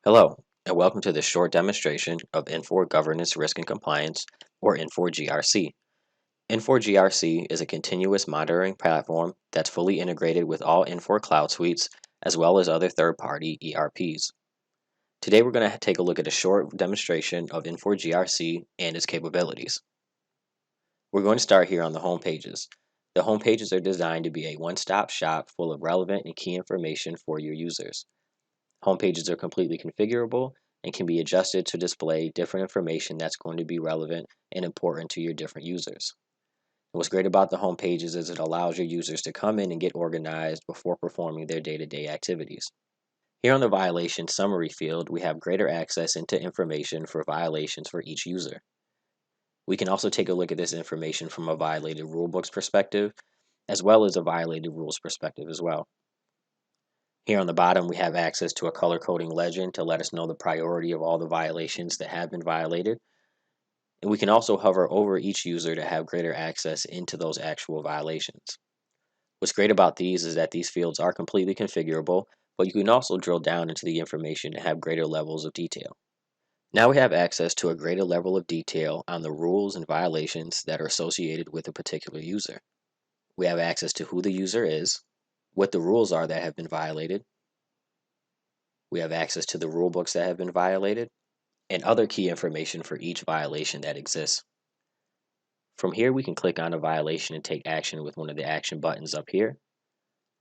Hello, and welcome to this short demonstration of Infor Governance Risk and Compliance, or Infor GRC. Infor GRC is a continuous monitoring platform that's fully integrated with all Infor cloud suites, as well as other third-party ERPs. Today we're going to take a look at a short demonstration of Infor GRC and its capabilities. We're going to start here on the home pages. The home pages are designed to be a one-stop shop full of relevant and key information for your users. Home pages are completely configurable and can be adjusted to display different information that's going to be relevant and important to your different users. And what's great about the home pages is it allows your users to come in and get organized before performing their day-to-day activities. Here on the violation summary field, we have greater access into information for violations for each user. We can also take a look at this information from a violated rulebooks perspective, as well as a violated rules perspective as well. Here on the bottom, we have access to a color coding legend to let us know the priority of all the violations that have been violated. And we can also hover over each user to have greater access into those actual violations. What's great about these is that these fields are completely configurable, but you can also drill down into the information to have greater levels of detail. Now we have access to a greater level of detail on the rules and violations that are associated with a particular user. We have access to who the user is, what the rules are that have been violated. We have access to the rule books that have been violated and other key information for each violation that exists. From here, we can click on a violation and take action with one of the action buttons up here,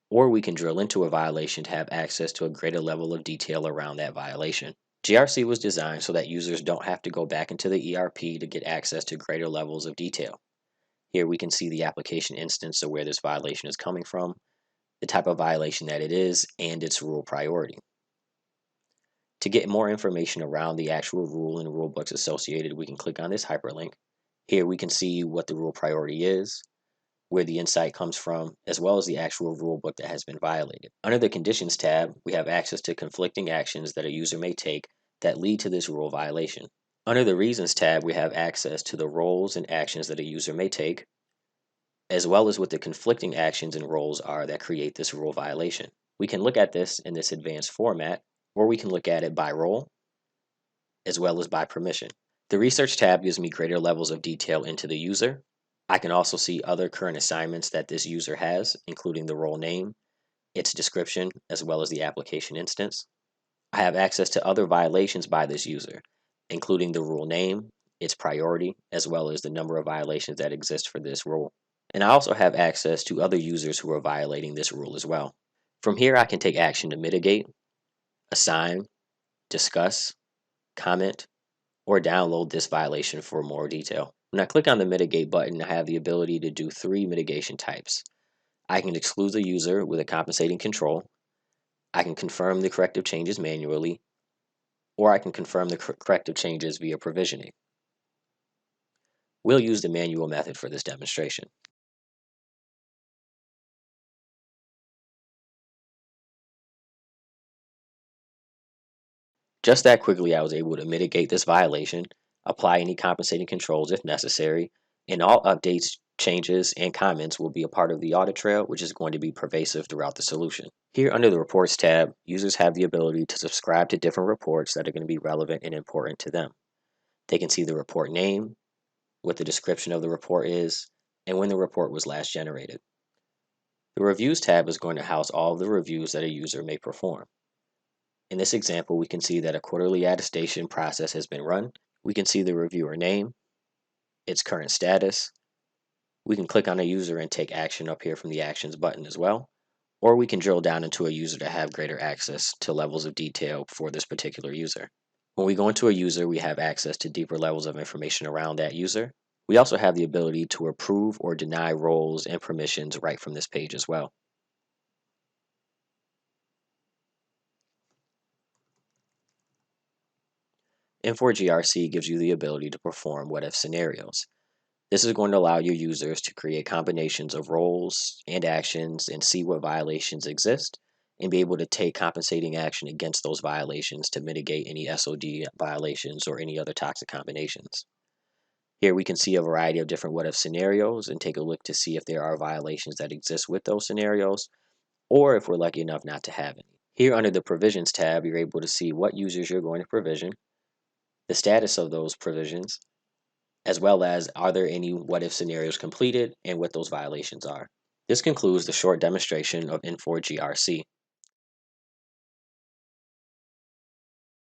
or we can drill into a violation to have access to a greater level of detail around that violation. GRC was designed so that users don't have to go back into the ERP to get access to greater levels of detail. Here we can see the application instance of where this violation is coming from, the type of violation that it is, and its rule priority. To get more information around the actual rule and rule books associated, we can click on this hyperlink. Here we can see what the rule priority is, where the insight comes from, as well as the actual rule book that has been violated. Under the Conditions tab, we have access to conflicting actions that a user may take that lead to this rule violation. Under the Reasons tab, we have access to the roles and actions that a user may take, as well as what the conflicting actions and roles are that create this rule violation. We can look at this in this advanced format, or we can look at it by role, as well as by permission. The Research tab gives me greater levels of detail into the user. I can also see other current assignments that this user has, including the role name, its description, as well as the application instance. I have access to other violations by this user, including the rule name, its priority, as well as the number of violations that exist for this rule. And I also have access to other users who are violating this rule as well. From here, I can take action to mitigate, assign, discuss, comment, or download this violation for more detail. When I click on the mitigate button, I have the ability to do 3 mitigation types. I can exclude the user with a compensating control, I can confirm the corrective changes manually, or I can confirm the corrective changes via provisioning. We'll use the manual method for this demonstration. Just that quickly, I was able to mitigate this violation, apply any compensating controls if necessary, and all updates, changes, and comments will be a part of the audit trail, which is going to be pervasive throughout the solution. Here under the Reports tab, users have the ability to subscribe to different reports that are going to be relevant and important to them. They can see the report name, what the description of the report is, and when the report was last generated. The Reviews tab is going to house all of the reviews that a user may perform. In this example, we can see that a quarterly attestation process has been run. We can see the reviewer name, its current status. We can click on a user and take action up here from the Actions button as well. Or we can drill down into a user to have greater access to levels of detail for this particular user. When we go into a user, we have access to deeper levels of information around that user. We also have the ability to approve or deny roles and permissions right from this page as well. Infor GRC gives you the ability to perform what-if scenarios. This is going to allow your users to create combinations of roles and actions and see what violations exist and be able to take compensating action against those violations to mitigate any SOD violations or any other toxic combinations. Here we can see a variety of different what-if scenarios and take a look to see if there are violations that exist with those scenarios or if we're lucky enough not to have any. Here under the Provisions tab, you're able to see what users you're going to provision, the status of those provisions, as well as are there any what-if scenarios completed and what those violations are. This concludes the short demonstration of Infor GRC.